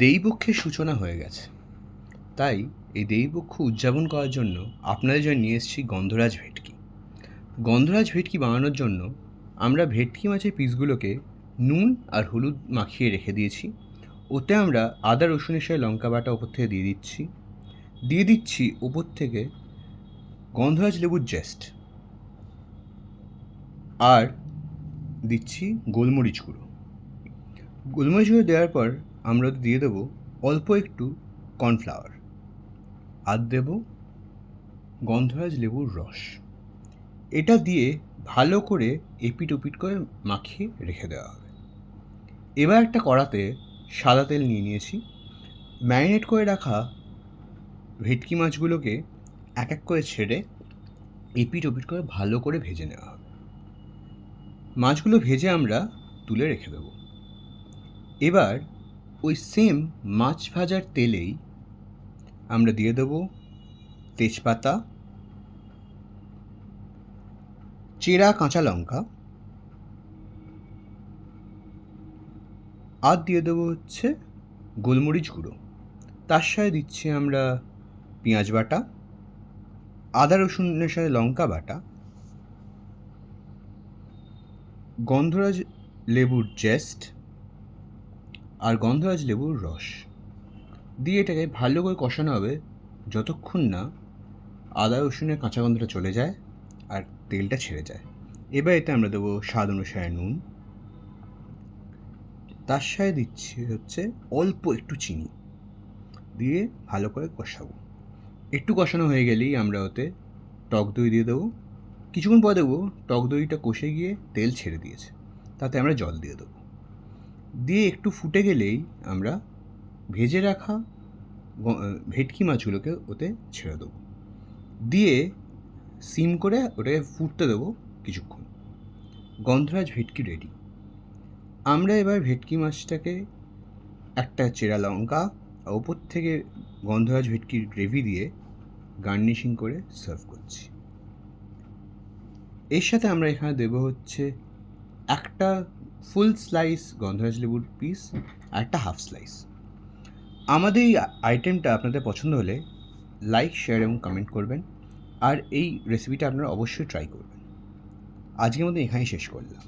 দেবীপক্ষের সূচনা হয়ে গেছে, তাই এই দেবীপক্ষ উদযাপন করার জন্য আপনাদের জন্য নিয়ে এসেছি গন্ধরাজ ভেটকি। গন্ধরাজ ভেটকি বানানোর জন্য আমরা ভেটকি মাছের পিসগুলোকে নুন আর হলুদ মাখিয়ে রেখে দিয়েছি। ওতে আমরা আদা রসুনের সাথে লঙ্কা বাটা ওপর থেকে দিয়ে দিচ্ছি ওপর থেকে গন্ধরাজ লেবুর জেস্ট, আর দিচ্ছি গোলমরিচ গুঁড়ো। গোলমরিচ গুঁড়ো দেওয়ার পর আমরা দিয়ে দেবো অল্প একটু কর্নফ্লাওয়ার, আর দেবো গন্ধরাজ লেবুর রস। এটা দিয়ে ভালো করে এপিট ওপিট করে মাখিয়ে রেখে দেওয়া হবে। এবার একটা কড়াতে সাদা তেল নিয়েছি। ম্যারিনেট করে রাখা ভেটকি মাছগুলোকে এক এক করে ছেড়ে এপিট ওপিট করে ভালো করে ভেজে নেওয়া হবে। মাছগুলো ভেজে আমরা তুলে রেখে দেবো। এবার ওই সেম মাছ ভাজার তেলেই আমরা দিয়ে দেবো তেজপাতা, চেরা কাঁচা লঙ্কা, আর দিয়ে দেবো হচ্ছে গোলমরিচ গুঁড়ো। তার সাথে দিচ্ছি আমরা পেঁয়াজ বাটা, আদা রসুনের সাথে লঙ্কা বাটা, গন্ধরাজ লেবুর জেস্ট আর গন্ধরাজ লেবুর রস দিয়ে এটাকে ভালো করে কষানো হবে যতক্ষণ না আদা রসুনের কাঁচা গন্ধটা চলে যায় আর তেলটা ছেড়ে যায়। এবার এতে আমরা দেবো স্বাদ অনুসারে নুন, তার সাথে দিচ্ছি হচ্ছে অল্প একটু চিনি, দিয়ে ভালো করে কষাবো। একটু কষানো হয়ে গেলেই আমরা ওতে টক দই দিয়ে দেবো। কিছুক্ষণ পর দেবো টক দইটা কষে গিয়ে তেল ছেড়ে দিয়েছে, তাতে আমরা জল দিয়ে দেবো। দিয়ে একটু ফুটে গেলেই আমরা ভেজে রাখা ভেটকি মাছগুলোকে ওতে ছেড়ে দেবো, দিয়ে সিম করে ওটাকে ফুটতে দেবো কিছুক্ষণ। গন্ধরাজ ভেটকি রেডি। আমরা এবার ভেটকি মাছটাকে একটা চেরা লঙ্কা ওপর থেকে গন্ধরাজ ভেটকির গ্রেভি দিয়ে গার্নিশিং করে সার্ভ করছি। এর সাথে আমরা এখানে দেবো হচ্ছে একটা ফুল স্লাইস গন্ধরাজ লেবুর পিস আর একটা হাফ স্লাইস। আমাদের এই আইটেমটা আপনাদের পছন্দ হলে লাইক, শেয়ার এবং কমেন্ট করবেন, আর এই রেসিপিটা আপনারা অবশ্যই ট্রাই করবেন। আজকের মতো এখানেই শেষ করলাম।